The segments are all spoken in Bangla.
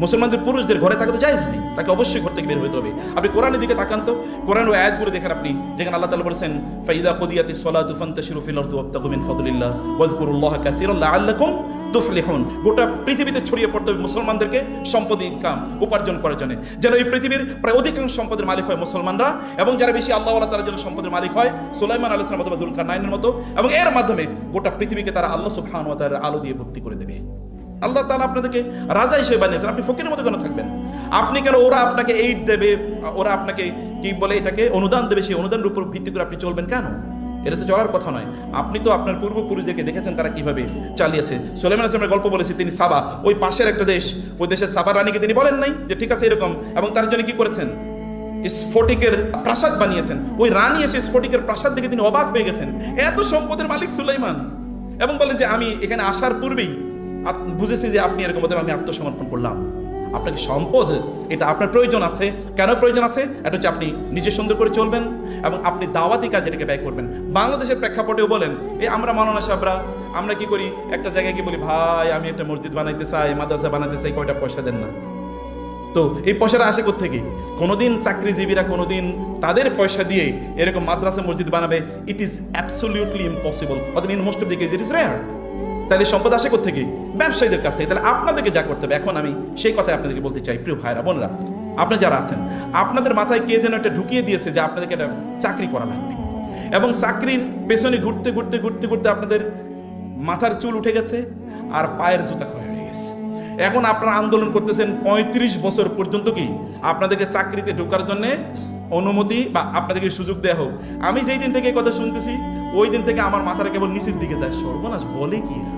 মুসলমানদের পুরুষদের ঘরে থাকা তো জায়েজ নেই, তাকে অবশ্যই ঘর থেকে বের হতে হবে। আপনি কোরআনের দিকে তাকান তো, কোরআনের আয়াতগুলো দেখেন আপনি, যেখানে আল্লাহ তাআলা বলেছেন ফাইদা কুদিয়াতিস সালাতু ফান্তাশিরু ফিল আরদি ওয়াবতাগু মিন ফাদলিল্লাহ ওয়াজকুরুল্লাহা কাসীরান লাআল্লাকুম তুফলিহুন। গোটা পৃথিবীতে ছড়িয়ে পড়তে হবে মুসলমানদেরকে সম্পদ ইনকাম উপার্জন করার জন্য, যেন এই পৃথিবীর প্রায় অধিকাংশ সম্পদের মালিক হয় মুসলমানরা, এবং যারা বেশি আল্লাহ ওয়ালা তারা যেন সম্পদের মালিক হয় সুলাইমান আলাইহিস সালাম অথবা যুলকারনাইনের মতো, এবং এর মাধ্যমে গোটা পৃথিবীকে তারা আল্লাহ সুবহানাহু ওয়া তাআলার আলো দিয়ে ভর্তি করে দেবে। আল্লাহ তাআলা আপনাদেরকে রাজা হিসেবে বানিয়েছেন, আপনি ফকিরের মতো কেন থাকবেন? আপনি কেন ওরা আপনাকে এইড দেবে, ওরা আপনাকে কি বলে এটাকে অনুদান দেবে, সেই অনুদানের উপর ভিত্তি করে আপনি চলবেন কেন? এটা তো চলার কথা নয়। আপনি তো আপনার পূর্বপুরুষদেরকে দেখেছেন তারা কিভাবে চালিয়েছে। সুলাইমান আলাইহিস সালামের গল্প বলেছি, তিনি সাবা, ওই পাশের একটা দেশ, ওই দেশের সাবা রানীকে তিনি বলেন নাই যে ঠিক আছে এরকম, এবং তার জন্য কি করেছেন, স্ফটিকের প্রাসাদ বানিয়েছেন। ওই রানী এসে স্ফটিকের প্রাসাদ দেখে তিনি অবাক হয়ে গেছেন, এত সম্পদের মালিক সুলাইমান, এবং বলেন যে আমি এখানে আসার পূর্বেই বুঝেছি যে আপনি এরকম, আমি আত্মসমর্পণ করলাম। আপনাকে সম্পদ এটা আপনার প্রয়োজন আছে, কেন প্রয়োজন আছে? এটা হচ্ছে আপনি নিজে সুন্দর করে চলবেন এবং আপনি দাওয়াতি কাজে এটাকে ব্যয় করবেন। বাংলাদেশের প্রেক্ষাপটেও বলেন, এই আমরা মাওলানা সাহেবরা আমরা কি করি, একটা জায়গায় গিয়ে বলি ভাই আমি একটা মসজিদ বানাইতে চাই, মাদ্রাসা বানাইতে চাই, কয়টা পয়সা দেন না। তো এই পয়সাটা আসে কোত্থেকে? কোনোদিন চাকরিজীবীরা কোনোদিন তাদের পয়সা দিয়ে এরকম মাদ্রাসা মসজিদ বানাবে? ইট ইজ অ্যাবসলিউটলি ইম্পসিবল, অথবা in most of the case it is rare. তাহলে সম্পদ আসে কোত্থেকে? ব্যবসায়ীদের কাছ থেকে। তাহলে আপনাদেরকে যা করতে হবে, এখন আমি সেই কথাই আপনাদেরকে বলতে চাই, প্রিয় ভাইরা বোনেরা, আপনি যারা আছেন, আপনাদের মাথায় কে যেন একটা ঢুকিয়ে দিয়েছে যে আপনাদেরকে একটা চাকরি করা লাগবে, এবং চাকরির পেছনে ঘুরতে ঘুরতে ঘুরতে ঘুরতে আপনাদের মাথার চুল উঠে গেছে আর পায়ের জুতা ক্ষয় হয়ে গেছে। এখন আপনারা আন্দোলন করতেছেন 35 বছর পর্যন্ত কি আপনাদেরকে চাকরিতে ঢোকার জন্য অনুমতি বা আপনাদেরকে সুযোগ দেওয়া হোক। আমি যেই দিন থেকে এই কথা শুনতেছি ওই দিন থেকে আমার মাথাটা কেবল নিচের দিকে যায়, সর্বনাশ বলে কি এরা।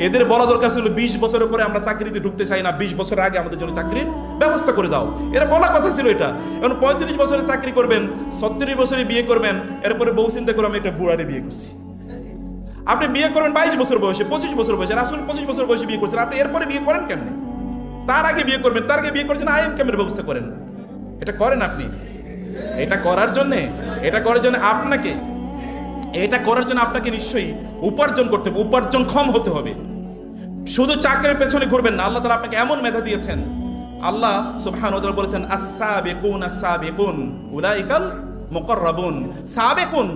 এদের বলা দরকার ছিল 20 বছরের পরে আমরা চাকরিতে ঢুকতে চাই না, 20 বছর আগে আমাদের জন্য চাকরির ব্যবস্থা করে দাও, এরা বলা কথা ছিল এটা। এখন 35 বছরে চাকরি করবেন, 70 বছরে বিয়ে করবেন, এরপরে বউ চিন্তা করে আমি একটা বুড়ারে বিয়ে করছি। আপনি বিয়ে করবেন 22 বছর বয়সে, 25 বছর বয়সে, রাসূল 25 বছর বয়সে বিয়ে করছেন, আপনি এরপরে বিয়ে করেন কেমনে? তার আগে বিয়ে করবেন, তার আগে বিয়ে করছেন আইন কামের ব্যবস্থা করেন, এটা করেন আপনি। এটা করার জন্য আপনাকে নিশ্চয়ই উপার্জন করতে হবে, উপার্জনক্ষম হতে হবে। শুধু চাকরির পেছনে ঘুরবেন না। আল্লাহ তাআলা আপনাকে এমন মেধা দিয়েছেন, আল্লাহ সুবহানাহু ওয়া তাআলা বলেছেন আস-সাবিকুন উলাইকাল মুকাররাবুন। সাবিকুন,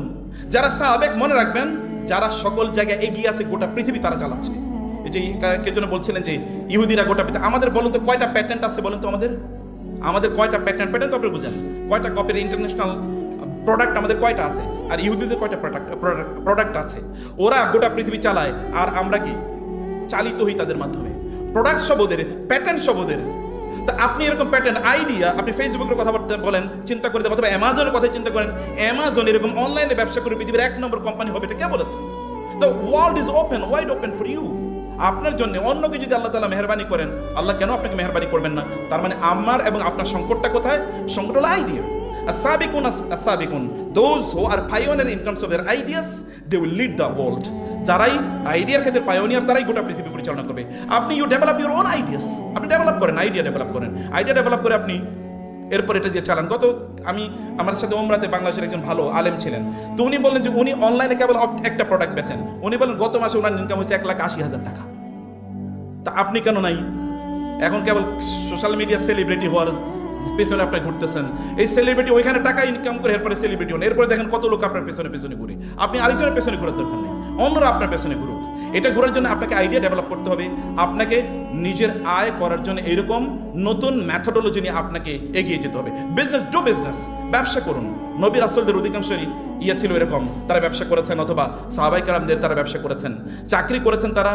যারা সাবেক, মনে রাখবেন, যারা সকল জায়গায় এগিয়ে আছে, গোটা পৃথিবী তারা চালাচ্ছে। এই যে কে যেন বলছিলেন যে ইহুদিরা গোটা পৃথিবী, আমাদের বলুন তো কয়টা প্যাটেন্ট আছে বলেন তো, আমাদের কয়টা প্যাটেন্ট তো আপনি বুঝেন, কয়টা কপির ইন্টারন্যাশনাল প্রোডাক্ট আমাদের কয়টা আছে, আর ইহুদিদের কয়টা প্রোডাক্ট আছে। ওরা গোটা পৃথিবী চালায় আর আমরা কি চালিত হই তাদের মাধ্যমে। প্রোডাক্ট সব ওদের, প্যাটেন্ট সব ওদের। তা আপনি এরকম প্যাটেন্ট আইডিয়া, আপনি ফেসবুকের কথা বলেন, চিন্তা করে দেন, অথবা অ্যামাজনের কথা চিন্তা করেন, অ্যামাজন এরকম অনলাইনে ব্যবসা করে পৃথিবীর 1 নম্বর কোম্পানি হবে, এটা কে বলেছে? The world is open, wide open for you. আপনার জন্য অন্যকে যদি আল্লাহ তাআলা মেহেরবানি করেন, আল্লাহ কেন আপনাকে মেহেরবানি করবেন না? তার মানে আমার এবং আপনার সংকটটা কোথায়? সংকট হলো idea. as-sabiqun, those who are pioneer in terms of their ideas, they will lead the world. যারাই আইডিয়ার ক্ষেত্রে পায়োনিয়ার, তারাই গোটা পৃথিবী পরিচালনা করবে। আপনি you develop your own ideas, আপনি ডেভেলপ করেন, আইডিয়া ডেভেলপ করে আপনি এরপর এটা দিয়ে চালান। আমার সাথে ওমরাতে বাংলাদেশের একজন ভালো আলেম ছিলেন, তো উনি বললেন যে উনি অনলাইনে কেবল একটা প্রোডাক্ট বেচেন। উনি বলেন গত মাসে ওনার ইনকাম হয়েছে 1,80,000 টাকা। তা আপনি কেন নাই? এখন কেবল সোশ্যাল মিডিয়া সেলিব্রিটি হওয়ার পেছনে আপনি ঘুরতেছেন। এই সেলিব্রিটি ওইখানে টাকা ইনকাম করে এরপরে সেলিব্রিটি হন, এরপরে দেখেন কত লোক আপনার পেছনে ঘুরে। আপনি আরেকজনের পেছনে ঘোরার দরকার নেই, অন্যরা আপনার পেছনে ঘুরুক। এটা ঘোরার জন্য আপনাকে আইডিয়া ডেভেলপ করতে হবে। আপনাকে নিজের আয় করার জন্য এরকম নতুন মেথডোলজি নিয়ে আপনাকে এগিয়ে যেতে হবে। বিজনেস, ব্যবসা করুন। নবী রাসূলদের অধিকাংশই ছিল এরকম, তারা ব্যবসা করেছেন, অথবা সাহাবায়ে কেরামদের তারা ব্যবসা করেছেন, চাকরি করেছেন, তারা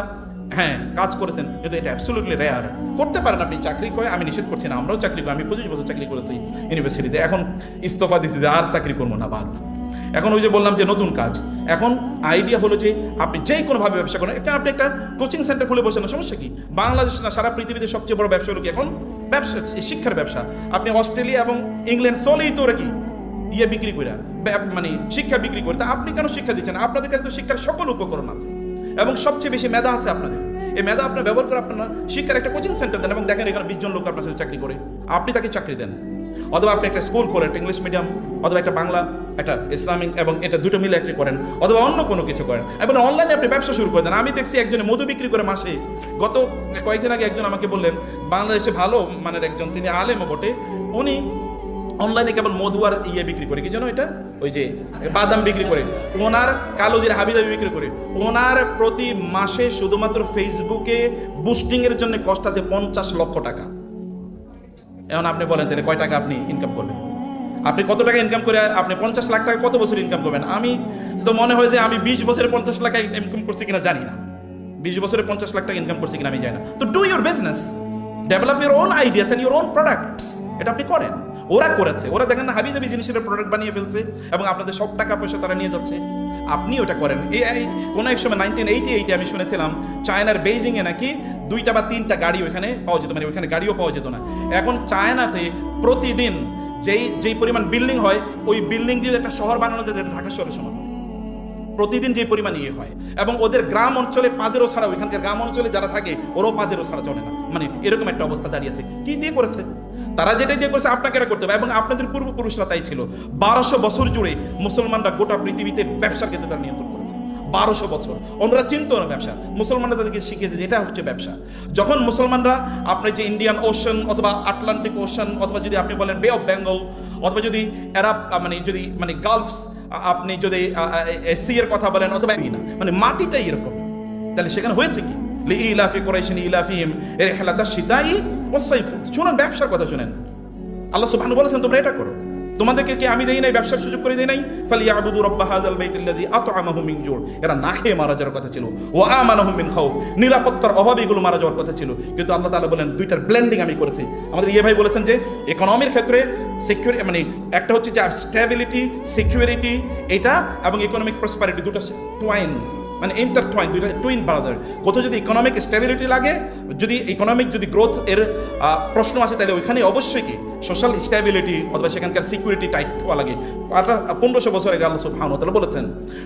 কাজ করেছেন, কিন্তু এটা অ্যাবসলিউটলি রেয়ার। করতে পারেন আপনি চাকরি করে, আমি নিষেধ করছি না, আমরাও চাকরি করি। আমি 25 বছর চাকরি করেছি ইউনিভার্সিটিতে, এখন ইস্তফা দিয়েছি যে আর চাকরি করবো না, বাদ। এখন ওই যে বললাম যে নতুন কাজ, এখন আইডিয়া হলো যে আপনি যেই কোনোভাবে ব্যবসা করেন। এখন আপনি একটা কোচিং সেন্টার খুলে বসেন না, সমস্যা কি? বাংলাদেশ না, সারা পৃথিবীতে সবচেয়ে বড় ব্যবসা হলো কি এখন? ব্যবসা, শিক্ষার ব্যবসা। আপনি অস্ট্রেলিয়া এবং ইংল্যান্ড চলেই তো ওরা কি বিক্রি করে, মানে শিক্ষা বিক্রি করে। তা আপনি কেন শিক্ষা দিচ্ছেন? আপনাদের কাছে তো শিক্ষার সকল উপকরণ আছে এবং সবচেয়ে বেশি মেধা আছে আপনাদের। এই মেধা আপনার ব্যবহার করে আপনারা শিক্ষার একটা কোচিং সেন্টার দেন এবং দেখেন এখানে 20 জন লোক আপনার সাথে চাকরি করে, আপনি তাকে চাকরি দেন। অথবা আপনি একটা স্কুল খোলেন, একটা ইংলিশ মিডিয়াম, অথবা একটা বাংলা, একটা ইসলামিক, এবং এটা দুটো মিলে একটি করেন, অথবা অন্য কোনো কিছু করেন, এবং অনলাইনে আপনি ব্যবসা শুরু করে দেন। আমি দেখছি একজনে মধু বিক্রি করে মাসে, গত কয়েকদিন আগে একজন আমাকে বললেন, বাংলাদেশে ভালো মানের একজন, তিনি আলেমও বটে, উনি অনলাইনে কেবল মধু আর বিক্রি করে, কি যেন এটা, ওই যে বাদাম বিক্রি করে, ওনার কালোজির হাবিজাবি বিক্রি করে, ওনার প্রতি মাসে শুধুমাত্র ফেসবুকে বুস্টিং এর জন্য কষ্ট আছে 50 লক্ষ টাকা। এখন আপনি বলেন তাহলে কয় টাকা আপনি ইনকাম করবেন? আপনি কত টাকা ইনকাম করে আপনি 50 লাখ টাকা কত বছর ইনকাম করবেন? আমি তো মনে হয় যে আমি 20 বছরে 50 লাখ ইনকাম করছি কিনা জানি না, 20 বছরে 50 লাখ টাকা ইনকাম করছি কিনা আমি জানি না। তো do your business, develop your own ideas and your own products, এটা আপনি করেন। ওরা করেছে, ওরা দেখেন না হাবিজাবি জিনিসের প্রোডাক্ট বানিয়ে ফেলছে এবং আপনাদের সব টাকা পয়সা তারা নিয়ে যাচ্ছে, আপনি ওটা করেন। কোনো এক সময় 1988 আমি শুনেছিলাম চায়নার বেইজিংয়ে নাকি 2টা বা 3টা গাড়ি ওইখানে পাওয়া যেত, মানে ওইখানে গাড়িও পাওয়া যেত না। এখন চায়নাতে প্রতিদিন যেই পরিমাণ বিল্ডিং হয়, ওই বিল্ডিং দিয়ে একটা শহর বানানো যায়, ঢাকা শহরের সমান প্রতিদিন যে পরিমাণ হয়। এবং ওদের গ্রাম অঞ্চলে পাজেরো ছাড়া, ওইখানকার গ্রাম অঞ্চলে যারা থাকে ওরাও পাজেরো ছাড়া চলে না, মানে এরকম একটা অবস্থা দাঁড়িয়েছে। কি দিয়ে করেছে তারা? যেটাই দিয়ে করেছে আপনাকে এটা করতে হবে। এবং আপনাদের পূর্বপুরুষরা তাই ছিল। 1200 বছর জুড়ে মুসলমানরা গোটা পৃথিবীতে ব্যবসার ক্ষেত্রে তারা নিয়ন্ত্রণ করেছে। 1200 বছর ওনারা চিনতো না ব্যবসা, মুসলমানরা তাদেরকে শিখিয়েছে যে এটা হচ্ছে ব্যবসা। যখন মুসলমানরা আপনার যে ইন্ডিয়ান ওশান অথবা আটলান্টিক ওশান, অথবা যদি আপনি বলেন বে অফ বেঙ্গল, অথবা যদি এরাব মানে গালফস, আপনি যদি সি এর কথা বলেন, অথবা মানে মাটিটাই এরকম, তাহলে সেখানে হয়েছে কি? লিইলাফি কুরাইশিন ইলাফিহিম রিহলাতাশ শিতাই ওয়াস সাইফ। শুনুন, ব্যবসার কথা শুনেন। আল্লাহ সুবহানাহু বলেছেন তোমরা এটা করো। তোমাদেরকে কি আমি দেই নাই ব্যবসার সুযোগ করে দেই নাই? ফালিয়াবুদু রাব্ব হাযাল বাইতিল্লাযী আত'আমাহুম মিন জু'। এরা না খেয়ে মারা যাওয়ার কথা ছিল। ওয়া আমানাহুম মিন খাউফ, নিরাপত্তার অভাবে এগুলো মারা যাওয়ার কথা ছিল। কিন্তু আল্লাহ তাআলা বলেন দুইটার ব্লেন্ডিং আমি করেছি। আমাদের ভাই বলেছেন যে ইকোনমির ক্ষেত্রে সিকিউরিটি, মানে একটা হচ্ছে যে স্টেবিলিটি, সিকিউরিটি এটা, এবং ইকোনমিক প্রসপারিটি, দুটো টুয়াইন, মানে ইন্টারটুয়াইন, দুইটা টুইন ব্রাদার। কোথাও যদি ইকোনমিক স্টেবিলিটি লাগে, যদি ইকোনমিক যদি গ্রোথ এর প্রশ্ন আসে, তাহলে ওইখানে অবশ্যই কি সোশ্যাল স্টেবিলিটি অথবা সেখানকার সিকিউরিটি টাইট হওয়া লাগে। 1500 বছর আগে আল্লাহ সুবহানাহু ওয়া তাআলা বলেছেন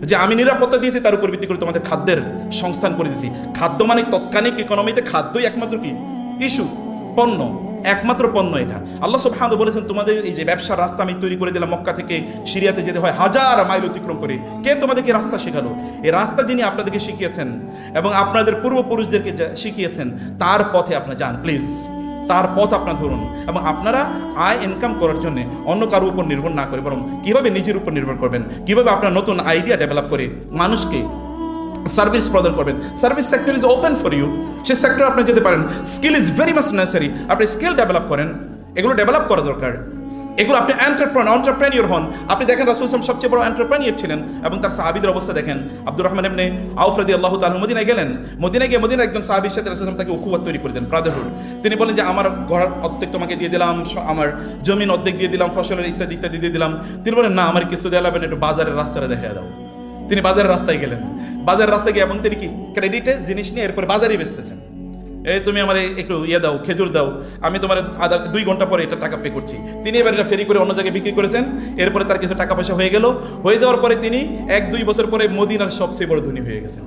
যে আমি নিরাপত্তা দিয়েছি, তার উপর ভিত্তি করে তোমাদের খাদ্যের সংস্থান করে দিয়েছি। খাদ্য মানে তৎক্ষণিক ইকোনমিতে খাদ্যই একমাত্র কি ইস্যু, পণ্য, একমাত্র পণ্য এটা। আল্লাহ সুবহানাহু বলেছেন তোমাদের এই যে ব্যবসার রাস্তা আমি তৈরি করে দিলাম, মক্কা থেকে সিরিয়াতে যেতে হয় 1000 মাইল অতিক্রম করে। কে তোমাদেরকে রাস্তা শেখালো? এই রাস্তা যিনি আপনাদেরকে শিখিয়েছেন এবং আপনাদের পূর্বপুরুষদেরকে শিখিয়েছেন, তার পথে আপনি যান প্লিজ, তার পথ আপনার ধরুন। এবং আপনারা আয় ইনকাম করার জন্য অন্য কারো উপর নির্ভর না করে, বরং কীভাবে নিজের উপর নির্ভর করবেন, কীভাবে আপনার নতুন আইডিয়া ডেভেলপ করে মানুষকে সার্ভিস প্রদান করবেন। Service sector is open for you, সেই সেক্টর আপনি যেতে পারেন। Skill is very much necessary, আপনি স্কিল ডেভেলপ করেন, এগুলো ডেভেলপ করা দরকার। এগুলো আপনি এন্টারপ্রেনিয়র হন। আপনি দেখেন রাসূল সাল্লাল্লাহু আলাইহি ওয়াসাল্লাম সবচেয়ে বড় এন্টারপ্রেনিয়র ছিলেন, এবং তার সাহাবীদের অবস্থা দেখেন। আব্দুর রহমান ইবনে আউফ রাদিয়াল্লাহু তাআলা মদিনায় গেলেন। মদিনায় গিয়ে মদিনার একজন সাহাবীর সাথে রাসূল সাল্লাল্লাহু আলাইহি ওয়াসাল্লাম তাকে উখুওয়াত তৈরি করে দেন, ব্রাদারহুড। তিনি বলেন যে আমার ঘর অর্ধেক তোমাকে দিয়ে দিলাম, আমার জমিন অর্ধেক দিয়ে দিলাম, ফসলের ইত্যাদি ইত্যাদি দিয়ে দিলাম। তিনি বলেন না, আমার কিছু দেওয়া লাগবে না, একটু বাজারের রাস্তাটা দেখিয়ে দাও। তিনি বাজারের রাস্তায় গেলেন, বাজারের রাস্তায় গিয়ে এবং তিনি কি ক্রেডিটে জিনিস নিয়ে এরপরে বাজারে বেচতেছেন। এই তুমি আমার একটু দাও, খেজুর দাও, আমি তোমার 2 ঘন্টা পরে এটা টাকা পে করছি। তিনি এবার এটা ফেরি করে অন্য জায়গায় বিক্রি করেছেন। এরপরে তার কিছু টাকা পয়সা হয়ে গেল। হয়ে যাওয়ার পরে তিনি 1-2 বছর পরে মদিনার সবচেয়ে বড় ধনী হয়ে গেছেন।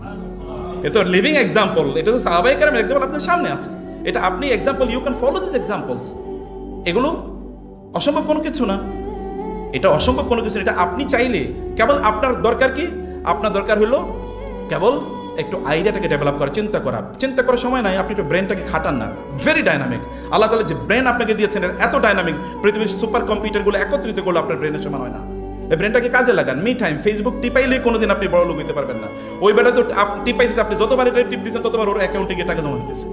এটা লিভিং এক্সাম্পল, এটা তো সাহাবায়ে কেরামের এক্সাম্পল আপনার সামনে আছে। এটা আপনি example, you can follow this examples. এগুলো অসম্ভব কোনো কিছু না, এটা অসম্ভব কোনো কিছু না। এটা আপনি চাইলে, কেবল আপনার দরকার কি? আপনার দরকার হলো কেবল একটু আইডিয়াটাকে ডেভেলপ করা, চিন্তা করার সময় নাই, আপনি একটু ব্রেনটাকে খাটান না। ভেরি ডাইনামিক, আল্লাহ তাআলা যে ব্রেন আপনাকে দিয়েছেন এত ডাইনামিক, পৃথিবীর সুপার কম্পিউটারগুলো একত্রিত করলে আপনার ব্রেনের সমান হয় না। এই ব্রেনটাকে কাজে লাগান। মি টাইম, ফেসবুক টিপাইলে কোনোদিন আপনি বড় লোক হইতে পারবেন না। ওই বেটা তো টিপাই দিচ্ছে, আপনি যতবার এটা টিপ দিচ্ছেন ততবার ওর অ্যাকাউন্টে গিয়ে টাকা জমা হইতেছে।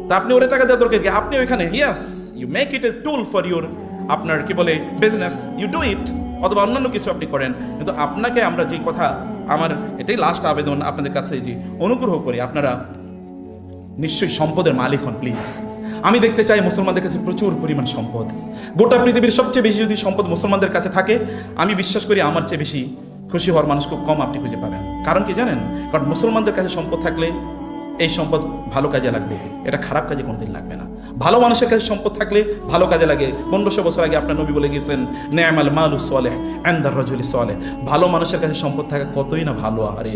তা আপনি ওরে টাকা দেওয়ার দরকার কি? আপনি ওইখানে yes, you make it a tool for your, আপনার কি বলে বিজনেস, ইউ ডু ইট, অথবা অন্যান্য কিছু আপনি করেন। কিন্তু আপনাকে আমরা যে কথা, আমার এটাই লাস্ট আবেদন আপনাদের কাছে, যে অনুগ্রহ করে আপনারা নিশ্চয়ই সম্পদের মালিক হন প্লিজ। আমি দেখতে চাই মুসলমানদের কাছে প্রচুর পরিমাণ সম্পদ। গোটা পৃথিবীর সবচেয়ে বেশি যদি সম্পদ মুসলমানদের কাছে থাকে, আমি বিশ্বাস করি আমার চেয়ে বেশি খুশি হওয়ার মানুষ খুব কম আপনি খুঁজে পাবেন। কারণ কি জানেন? কারণ মুসলমানদের কাছে সম্পদ থাকলে এই সম্পদ ভালো কাজে লাগবে, এটা খারাপ কাজে কোনোদিন লাগবে না। ভালো মানুষের কাছে সম্পদ থাকলে ভালো কাজে লাগে। 1500 বছর আগে আপনার নবী বলে গিয়েছেন, নি'মাল মালু সালেহ ইনদার রাজুলি সালেহ। ভালো মানুষের কাছে সম্পদ থাকা কতই না ভালো। আরে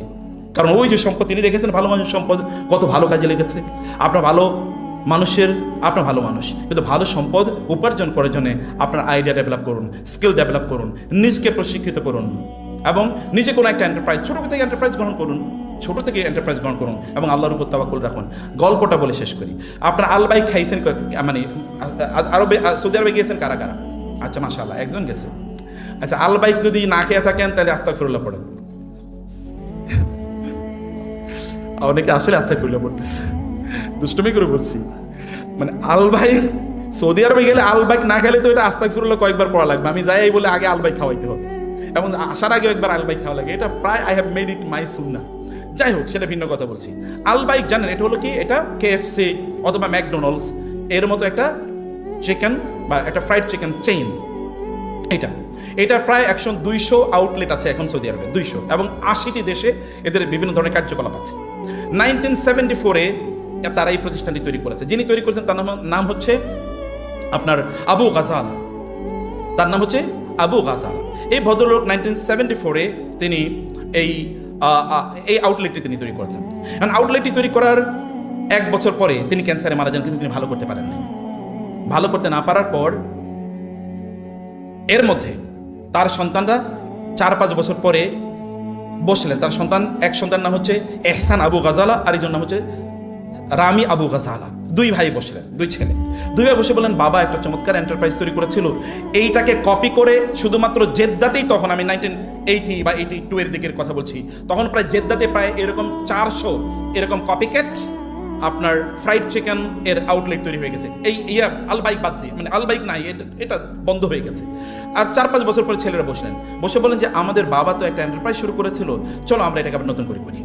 কারণ ওই যে সম্পদ তিনি দেখেছেন, ভালো মানুষের সম্পদ কত ভালো কাজে লেগেছে। আপনার ভালো মানুষের, আপনার ভালো মানুষ, কিন্তু ভালো সম্পদ উপার্জন করার জন্য আপনার আইডিয়া ডেভেলপ করুন, স্কিল ডেভেলপ করুন, নিজকে প্রশিক্ষিত করুন এবং নিজে কোনো একটা এন্টারপ্রাইজ, ছোটো থেকে এন্টারপ্রাইজ গ্রহণ করুন, ছোটো থেকে এন্টারপ্রাইজ গ্রহণ করুন এবং আল্লাহর উপর তাওয়াক্কুল রাখুন। গল্পটা বলে শেষ করি। আপনার আলবাইক খাইছেন, মানে আরবে, সৌদি আরবে গিয়েছেন কারা কারা? আচ্ছা মাশাআল্লাহ, একজন গেছে। আচ্ছা, আলবাইক যদি না খেয়ে থাকেন তাহলে আস্তাগফিরুল্লাহ পড়েন। অনেকে আসলে আস্তাগফিরুল্লাহ পড়তেছে, দুষ্টমি করে বলছি। মানে আলবাইক সৌদি আরবে গেলে আলবাইক না খেলে তো এটা আস্তাগফিরুল্লাহ কয়েকবার পড়া লাগবে। আমি যাই বলে আগে আলবাইক খাওয়াইতে হবে এবং আসার আগে একবার আলবাইক খাওয়া লাগে। এটা প্রায় আই হ্যাভ মেড ইট মাই সুন্নাহ। যাই হোক, সেটা ভিন্ন কথা বলছি। আলবাইক জানেন এটা হলো কি? এটা কেএফসি অথবা ম্যাকডোনাল্ডস এর মতো একটা চিকেন বা একটা ফ্রাইড চিকেন চেইন। এটা প্রায় 200 আউটলেট আছে এখন সৌদি আরবে, 200, এবং 80টি দেশে এদের বিভিন্ন ধরনের কার্যকলাপ আছে। 1974-এ তারা এই প্রতিষ্ঠানটি তৈরি করেছে। যিনি তৈরি করেছেন তার নাম হচ্ছে আপনার আবু গাজালা। তার নাম হচ্ছে আবু গাজালা। এই ভদ্রলোক 1974-এ তিনি এই আউটলেটটি তিনি তৈরি করেছেন। কারণ আউটলেটটি তৈরি করার 1 বছর পরে তিনি ক্যান্সারে মারা যান, কিন্তু তিনি ভালো করতে পারেন নাই। ভালো করতে না পারার পর এর মধ্যে তার সন্তানরা 4-5 বছর পরে বসলেন। তার এক সন্তান নাম হচ্ছে এহসান আবু গাজালা, আর একজন নাম হচ্ছে রামি আবু গাজালা। 2 ভাই বসলেন, 2 ছেলে। 2 ভাই বসে বললেন, বাবা একটা চমৎকার এন্টারপ্রাইজ তৈরি করেছিল, এইটাকে কপি করে শুধুমাত্র জেদ্দাতেই, তখন আমি 1980 বা 82 এর দিকের কথা বলছি, তখন প্রায় জেদ্দাতে প্রায় এরকম 400 এরকম কপিক্যাট আপনার ফ্রাইড চিকেন এর আউটলেট তৈরি হয়ে গেছে। আলবাইক বাদ দিয়ে, মানে আলবাইক নাই, এটা বন্ধ হয়ে গেছে। আর 4-5 বছর পরে ছেলেরা বসে বলেন যে আমাদের বাবা তো একটা এন্টারপ্রাইজ শুরু করেছিল, চলো আমরা এটাকে আবার নতুন করে করি।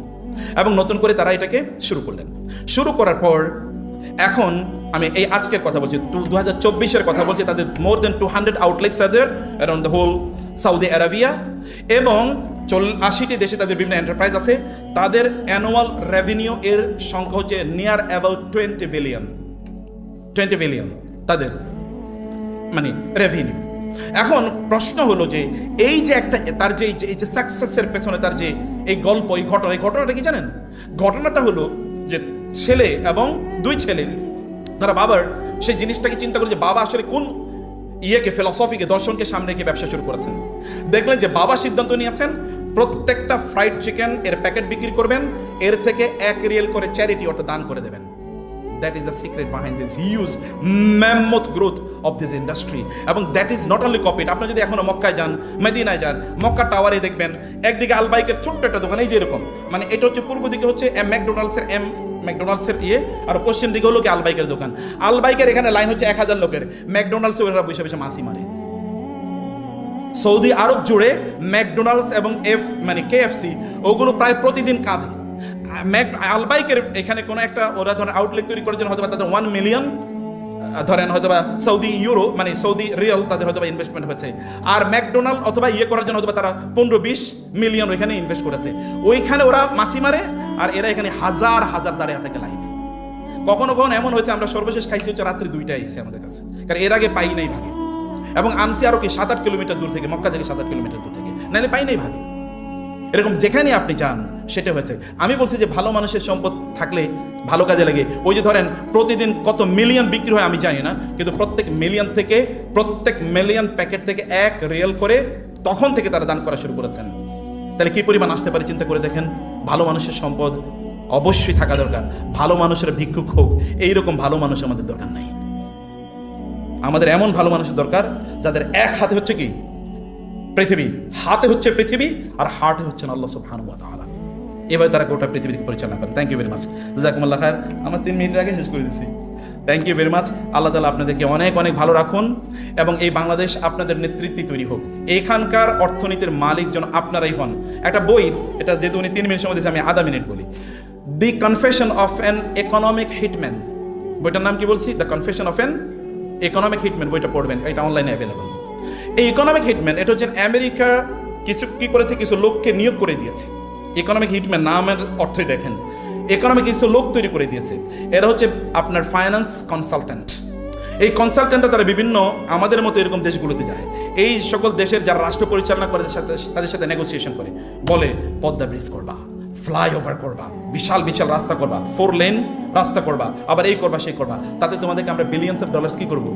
এবং নতুন করে তারা এটাকে শুরু করলেন। শুরু করার পর এখন আমি এই আজকের কথা বলছি, 2024-এর কথা বলছি। তাদের মোর দেন 200 আউটলেটস আর there around the whole Saudi Arabia, এবং 80টি দেশে তাদের বিভিন্ন এন্টারপ্রাইজ আছে। তাদের অ্যানুয়াল রেভিনিউ এর সংখ্যা হচ্ছে নিয়ার অ্যাবাউট 20 বিলিয়ন তাদের মানে রেভিনিউ। এখন প্রশ্ন হলো যে এই যে একটা তার যে এই যে সাকসেসের পেছনে তার যে এই গল্প, এই ঘটনাটা কি জানেন? ঘটনাটা হলো যে ছেলে এবং 2 ছেলে তারা বাবার সেই জিনিসটাকে চিন্তা করে যে বাবা আসলে কোন ফিলসফিকে, দর্শনকে সামনে রেখে ব্যবসা শুরু করেছেন। দেখলেন যে বাবা সিদ্ধান্ত নিয়েছেন প্রত্যেকটা ফ্রাইড চিকেন এর প্যাকেট বিক্রি করবেন, এর থেকে 1 রিয়াল করে চ্যারিটি অর্থাৎ দান করে দেবেন। That is the secret behind this huge mammoth growth of this industry. এবং that is not only copied. আপনি যদি এখনো মক্কায় যান, মদিনায় যান, মক্কা টাওয়ারে দেখবেন একদিকে আলবাইকের ছোট্ট একটা দোকান, এই যে এরকম, মানে এটা হচ্ছে পূর্ব দিকে হচ্ছে ম্যাকডোনাল্ডসের আর পশ্চিম দিকে হলো কি আলবাইকের দোকান। আলবাইকের এখানে লাইন হচ্ছে 1000 লোকের, ম্যাকডোনাল্ডসে ওরা বসে বসে মাসি মারে। সৌদি আরব জুড়ে ম্যাকডোনাল্ডস এবং কেএফসি ওগুলো প্রায় প্রতিদিন কাঁদে। আলবাইকের এখানে কোনো একটা ওরা ধরেন আউটলেট তৈরি করার জন্য হয়তো তাদের 1 মিলিয়ন ধরেন হয়তো বা সৌদি ইউরো, মানে সৌদি রিয়াল তাদের হয়তো বা ইনভেস্টমেন্ট হয়েছে। আর ম্যাকডোনাল্ড অথবা করার জন্য হয়তো তারা 15-20 মিলিয়ন ওইখানে ইনভেস্ট করেছে। ওইখানে ওরা মাসি মারে আর এরা এখানে হাজার দাঁড়িয়ে থাকে লাইনে। কখনো এমন হয়েছে আমরা সর্বশেষ খাইছি হচ্ছে রাত্রি 2টায় এসে আমাদের কাছে, কারণ এর আগে পাই নাই ভাগে, এবং আনছি আরো কি 7-8 কিলোমিটার দূর থেকে, মক্কা থেকে 7-8 কিলোমিটার দূর থেকে, নাহলে পাই নাই ভাগে। এরকম যেখানে আপনি যান সেটা হয়েছে। আমি বলছি যে ভালো মানুষের সম্পদ থাকলে ভালো কাজে লাগে। ওই যে ধরেন প্রতিদিন কত মিলিয়ন বিক্রি হয় আমি জানি না, কিন্তু প্রত্যেক মিলিয়ন প্যাকেট থেকে 1 রিয়াল করে তখন থেকে তারা দান করা শুরু করেছেন। তাহলে কি পরিমাণ আসতে পারে চিন্তা করে দেখেন। ভালো মানুষের সম্পদ অবশ্যই থাকা দরকার। ভালো মানুষের ভিক্ষুক হোক, এইরকম ভালো মানুষ আমাদের দরকার নাই। আমাদের এমন ভালো মানুষের দরকার যাদের এক হাতে হচ্ছে কি পৃথিবী, হাতে হচ্ছে পৃথিবী আর হার্টে হচ্ছেন আল্লাহ সুবহানাহু ওয়া তাআলা। এভাবে তারা গোটা পৃথিবীকে পরিচালনা করেন। থ্যাংক ইউ ভেরি মাচ, জাযাকুমুল্লাহ খায়র। আমার 3 মিনিট আগে শেষ করে দিচ্ছি। Thank you very much. আল্লাহ তাআলা আপনাদেরকে অনেক ভালো রাখুন এবং এই বাংলাদেশ আপনাদের নেতৃত্বে তৈরি হোক। এখানকার অর্থনীতির মালিক যেন আপনারাই হন। একটা বই, এটা যেহেতু উনি 3 মিনিট সময় দিয়েছে, আমি আধা মিনিট বলি। The confession of an economic hitman, বইটার নাম কি বলছি? The confession of an economic hitman. বইটা পড়বেন, এটা অনলাইনে অ্যাভেলেবল। এই ইকোনমিক হিটম্যান এটা হচ্ছে আমেরিকা কিছু লোককে নিয়োগ করে দিয়েছে। ইকোনমিক হিটম্যান নামের অর্থই দেখেন, ইকোনমিক কিছু লোক তৈরি করে দিয়েছে। এরা হচ্ছে আপনার ফাইন্যান্স কনসালট্যান্ট। এই কনসালট্যান্টরা তারা বিভিন্ন আমাদের মতো এরকম দেশগুলোতে যায়, এই সকল দেশের যারা রাষ্ট্র পরিচালনা করে তাদের সাথে নেগোসিয়েশন করে, বলে পদ্মা ব্রিজ করবা, ফ্লাইওভার করবা, বিশাল বিশাল রাস্তা করবা, 4 লেন রাস্তা করবা, আবার এই করবা সেই করবা, তাতে তোমাদেরকে আমরা বিলিয়ন্স অফ ডলার্স কি করবো,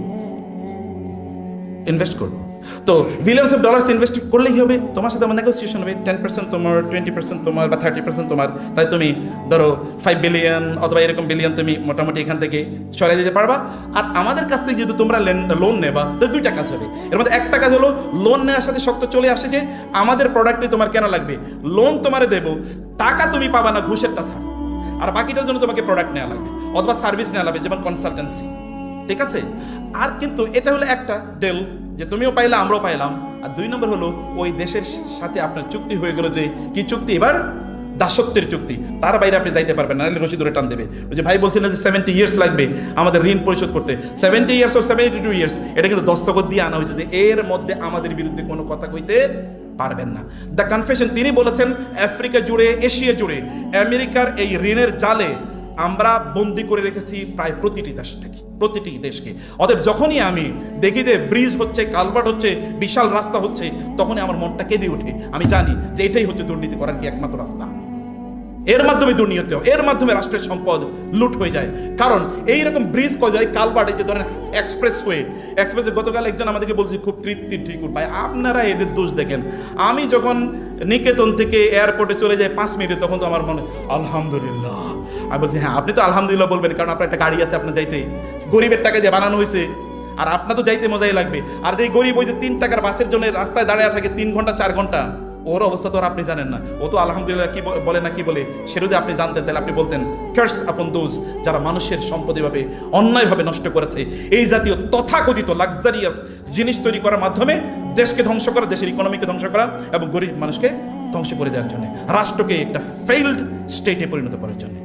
ইনভেস্ট করবো। তো বিলিয়ন্স অফ ডলার্স ইনভেস্ট করলে কি হবে, তোমার সাথে আমার নেগোসিয়েশন হবে, 10% তোমার, 20% তোমার, বা 30% তোমার। তাই তুমি ধরো 5 বিলিয়ন অথবা এরকম বিলিয়ন তুমি মোটামুটি এখান থেকে সরাই দিতে পারবা। আর আমাদের কাছ থেকে যেহেতু তোমরা লোন নেবা, তো 2টা কাজ হবে। এর মধ্যে একটা কাজ হলো লোন নেওয়ার সাথে শক্ত চলে আসে যে আমাদের প্রোডাক্টই তোমার কেন লাগবে, লোন তোমারে দেবো, টাকা তুমি পাবা না, ঘুষের টাকা, আর বাকিটার জন্য তোমাকে প্রোডাক্ট নেওয়া লাগবে অথবা সার্ভিস নেওয়া লাগবে, যেমন কনসালটেন্সি। ঠিক আছে? আর কিন্তু এটা হলো একটা ডেল, যে তুমিও পাইলা আমরাও পাইলাম। আর 2 নম্বর হলো ওই দেশের সাথে আপনার চুক্তি হয়ে গেল, যে কি চুক্তি, এবার দাসত্বের চুক্তি, তার বাইরে আপনি যাইতে পারবেন না, নাহলে রশি ধরে টান দেবে। ওই যে ভাই বলছিলেন যে 70 ইয়ার্স লাগবে আমাদের ঋণ পরিশোধ করতে, 70 ইয়ার্স ও 72 ইয়ার্স, এটা কিন্তু দস্তখত দিয়ে আনা হয়েছে যে এর মধ্যে আমাদের বিরুদ্ধে কোনো কথা কইতে পারবেন না। দ্য কনফেশন তিনি বলেছেন আফ্রিকা জুড়ে, এশিয়া জুড়ে আমেরিকার এই ঋণের জালে আমরা বন্দি করে রেখেছি প্রায় প্রতিটি দেশকে। অতএব যখনই আমি দেখি যে ব্রিজ হচ্ছে, কালভার্ট হচ্ছে, বিশাল রাস্তা হচ্ছে, তখনই আমার মনটা কেঁদে ওঠে। আমি জানি যে এটাই হচ্ছে দুর্নীতি করার কি একমাত্র রাস্তা। এর মাধ্যমে দুর্নীতি হয়, এর মাধ্যমে রাষ্ট্রের সম্পদ লুট হয়ে যায়। কারণ এইরকম ব্রিজ করা যায়, কালভার্ট, এই যে ধরেন এক্সপ্রেসওয়ে, গতকাল একজন আমাদেরকে বলছে খুব তৃপ্তি, ঠিক ভাই আপনারা এদের দোষ দেখেন। আমি যখন নিকেতন থেকে এয়ারপোর্টে চলে যাই 5 মিনিটে, তখন তো আমার মনে আলহামদুলিল্লাহ। আমি বলছি হ্যাঁ, আপনি তো আলহামদুলিল্লাহ বলবেন, কারণ আপনার একটা গাড়ি আছে, আপনার যাইতে গরিবের টাকা দিয়ে বানানো হয়েছে, আর আপনার তো যাইতে মজাই লাগবে। আর যে গরিব ওই যে 3 টাকার বাসের জন্য রাস্তায় দাঁড়িয়ে থাকে 3 ঘন্টা 4 ঘন্টা, ওর অবস্থা তো আর আপনি জানেন না। ও তো আলহামদুলিল্লাহ কি বলে না কি বলে, সেটা যদি আপনি জানতেন তাহলে আপনি বলতেন কার্স আপন দোজ যারা মানুষের সম্পদ এভাবে অন্যায়ভাবে নষ্ট করেছে। এই জাতীয় তথাকথিত লাক্সারিয়াস জিনিস তৈরি করার মাধ্যমে দেশকে ধ্বংস করা, দেশের ইকোনমিকে ধ্বংস করা এবং গরিব মানুষকে ধ্বংস করে দেওয়ার জন্য, রাষ্ট্রকে একটা ফেইল্ড স্টেটে পরিণত করার জন্য।